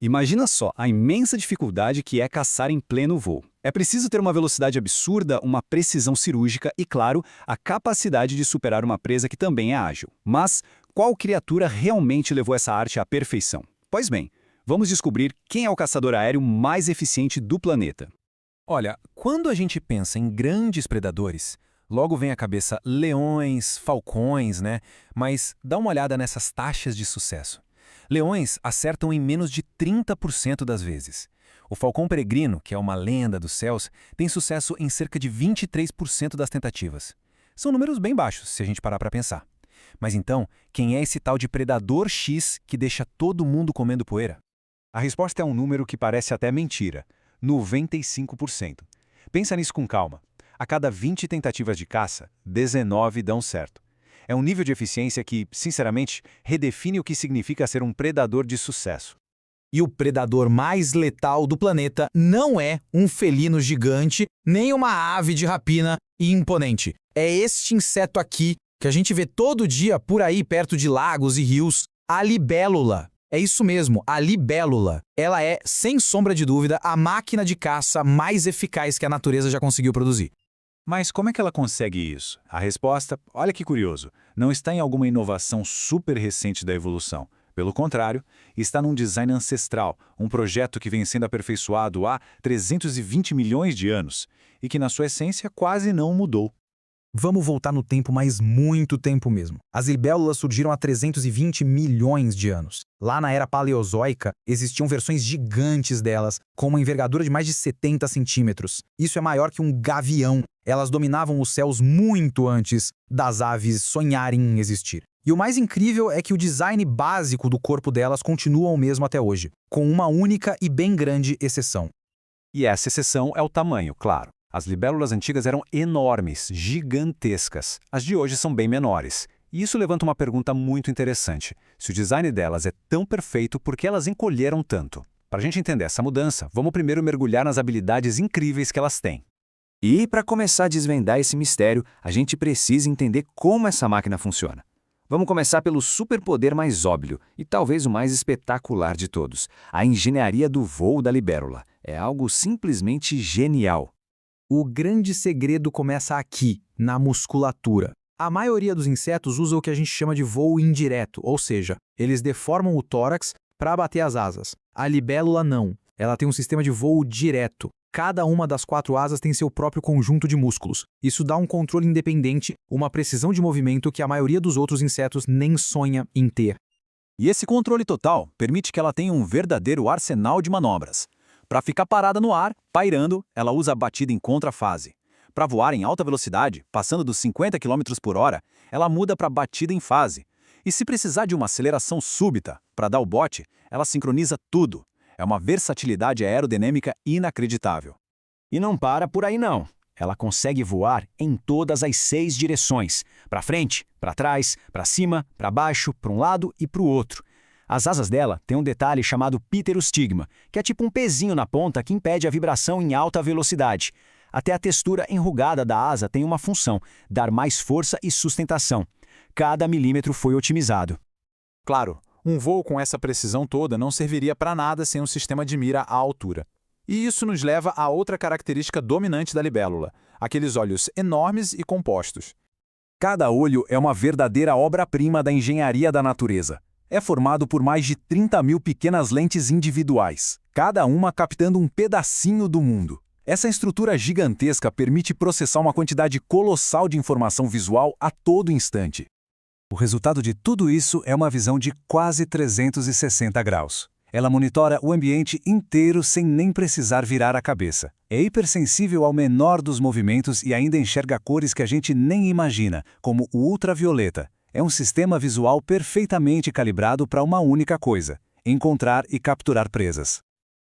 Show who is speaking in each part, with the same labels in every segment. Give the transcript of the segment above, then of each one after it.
Speaker 1: Imagina só a imensa dificuldade que é caçar em pleno voo. É preciso ter uma velocidade absurda, uma precisão cirúrgica e, claro, a capacidade de superar uma presa que também é ágil. Mas qual criatura realmente levou essa arte à perfeição? Pois bem, vamos descobrir quem é o caçador aéreo mais eficiente do planeta.
Speaker 2: Olha, quando a gente pensa em grandes predadores, logo vem à cabeça leões, falcões, né? Mas dá uma olhada nessas taxas de sucesso. Leões acertam em menos de 30% das vezes. O falcão peregrino, que é uma lenda dos céus, tem sucesso em cerca de 23% das tentativas. São números bem baixos, se a gente parar para pensar. Mas então, quem é esse tal de predador X que deixa todo mundo comendo poeira?
Speaker 3: A resposta é um número que parece até mentira: 95%. Pensa nisso com calma. A cada 20 tentativas de caça, 19 dão certo. É um nível de eficiência que, sinceramente, redefine o que significa ser um predador de sucesso.
Speaker 4: E o predador mais letal do planeta não é um felino gigante, nem uma ave de rapina e imponente. É este inseto aqui, que a gente vê todo dia por aí perto de lagos e rios, a libélula. É isso mesmo, a libélula. Ela é, sem sombra de dúvida, a máquina de caça mais eficaz que a natureza já conseguiu produzir.
Speaker 3: Mas como é que ela consegue isso? A resposta, olha que curioso, não está em alguma inovação super recente da evolução. Pelo contrário, está num design ancestral, um projeto que vem sendo aperfeiçoado há 320 milhões de anos e que, na sua essência, quase não mudou.
Speaker 4: Vamos voltar no tempo, mas muito tempo mesmo. As libélulas surgiram há 320 milhões de anos. Lá na era paleozoica, existiam versões gigantes delas, com uma envergadura de mais de 70 centímetros. Isso é maior que um gavião. Elas dominavam os céus muito antes das aves sonharem em existir. E o mais incrível é que o design básico do corpo delas continua o mesmo até hoje, com uma única e bem grande exceção.
Speaker 3: E essa exceção é o tamanho, claro. As libélulas antigas eram enormes, gigantescas. As de hoje são bem menores. E isso levanta uma pergunta muito interessante. Se o design delas é tão perfeito, por que elas encolheram tanto? Para a gente entender essa mudança, vamos primeiro mergulhar nas habilidades incríveis que elas têm.
Speaker 5: E, para começar a desvendar esse mistério, a gente precisa entender como essa máquina funciona. Vamos começar pelo superpoder mais óbvio e talvez o mais espetacular de todos: a engenharia do voo da libélula. É algo simplesmente genial.
Speaker 4: O grande segredo começa aqui, na musculatura. A maioria dos insetos usa o que a gente chama de voo indireto, ou seja, eles deformam o tórax para abater as asas. A libélula não. Ela tem um sistema de voo direto. Cada uma das 4 asas tem seu próprio conjunto de músculos. Isso dá um controle independente, uma precisão de movimento que a maioria dos outros insetos nem sonha em ter.
Speaker 3: E esse controle total permite que ela tenha um verdadeiro arsenal de manobras. Para ficar parada no ar, pairando, ela usa a batida em contrafase. Para voar em alta velocidade, passando dos 50 km por hora, ela muda para batida em fase. E se precisar de uma aceleração súbita, para dar o bote, ela sincroniza tudo. É uma versatilidade aerodinâmica inacreditável.
Speaker 5: E não para por aí não. Ela consegue voar em todas as 6 direções. Para frente, para trás, para cima, para baixo, para um lado e para o outro. As asas dela têm um detalhe chamado pterostigma, que é tipo um pezinho na ponta que impede a vibração em alta velocidade. Até a textura enrugada da asa tem uma função: dar mais força e sustentação. Cada milímetro foi otimizado.
Speaker 2: Claro, um voo com essa precisão toda não serviria para nada sem um sistema de mira à altura. E isso nos leva a outra característica dominante da libélula: aqueles olhos enormes e compostos.
Speaker 3: Cada olho é uma verdadeira obra-prima da engenharia da natureza. É formado por mais de 30 mil pequenas lentes individuais, cada uma captando um pedacinho do mundo. Essa estrutura gigantesca permite processar uma quantidade colossal de informação visual a todo instante. O resultado de tudo isso é uma visão de quase 360 graus. Ela monitora o ambiente inteiro sem nem precisar virar a cabeça. É hipersensível ao menor dos movimentos e ainda enxerga cores que a gente nem imagina, como o ultravioleta. É um sistema visual perfeitamente calibrado para uma única coisa: encontrar e capturar presas.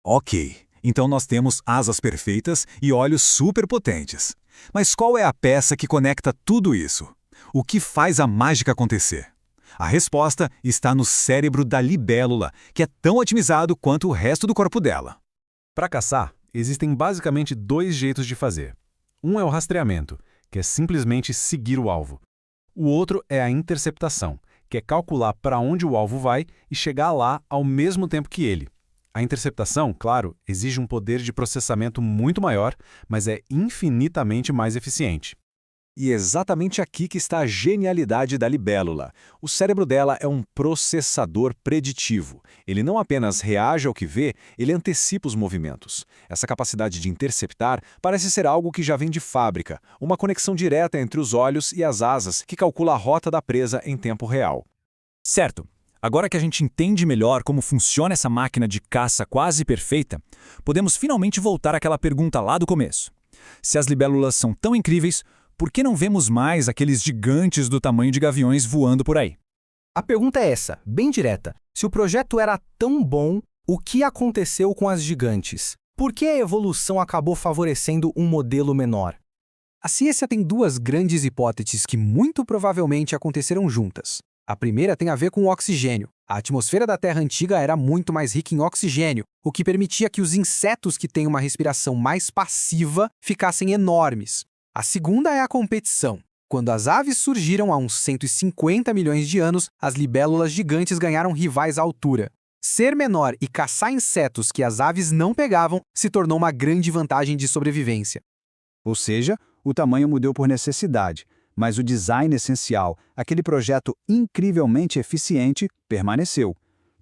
Speaker 3: Ok, então nós temos asas perfeitas e olhos superpotentes. Mas qual é a peça que conecta tudo isso? O que faz a mágica acontecer? A resposta está no cérebro da libélula, que é tão otimizado quanto o resto do corpo dela.
Speaker 2: Para caçar, existem basicamente 2 jeitos de fazer. Um é o rastreamento, que é simplesmente seguir o alvo. O outro é a interceptação, que é calcular para onde o alvo vai e chegar lá ao mesmo tempo que ele.
Speaker 3: A interceptação, claro, exige um poder de processamento muito maior, mas é infinitamente mais eficiente. E é exatamente aqui que está a genialidade da libélula. O cérebro dela é um processador preditivo. Ele não apenas reage ao que vê, ele antecipa os movimentos. Essa capacidade de interceptar parece ser algo que já vem de fábrica, uma conexão direta entre os olhos e as asas que calcula a rota da presa em tempo real.
Speaker 1: Certo. Agora que a gente entende melhor como funciona essa máquina de caça quase perfeita, podemos finalmente voltar àquela pergunta lá do começo. Se as libélulas são tão incríveis, por que não vemos mais aqueles gigantes do tamanho de gaviões voando por aí?
Speaker 6: A pergunta é essa, bem direta. Se o projeto era tão bom, o que aconteceu com as gigantes? Por que a evolução acabou favorecendo um modelo menor?
Speaker 4: A ciência tem duas grandes hipóteses que muito provavelmente aconteceram juntas. A primeira tem a ver com o oxigênio. A atmosfera da Terra antiga era muito mais rica em oxigênio, o que permitia que os insetos que têm uma respiração mais passiva ficassem enormes. A segunda é a competição. Quando as aves surgiram há uns 150 milhões de anos, as libélulas gigantes ganharam rivais à altura. Ser menor e caçar insetos que as aves não pegavam se tornou uma grande vantagem de sobrevivência.
Speaker 1: Ou seja, o tamanho mudou por necessidade, mas o design essencial, aquele projeto incrivelmente eficiente, permaneceu.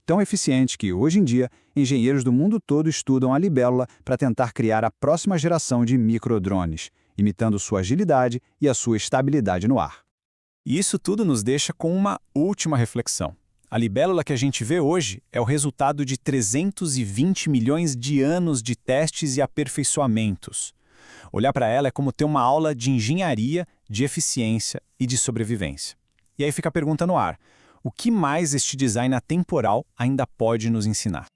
Speaker 1: Tão eficiente que, hoje em dia, engenheiros do mundo todo estudam a libélula para tentar criar a próxima geração de microdrones, imitando sua agilidade e a sua estabilidade no ar. E isso tudo nos deixa com uma última reflexão. A libélula que a gente vê hoje é o resultado de 320 milhões de anos de testes e aperfeiçoamentos. Olhar para ela é como ter uma aula de engenharia, de eficiência e de sobrevivência. E aí fica a pergunta no ar: o que mais este design atemporal ainda pode nos ensinar?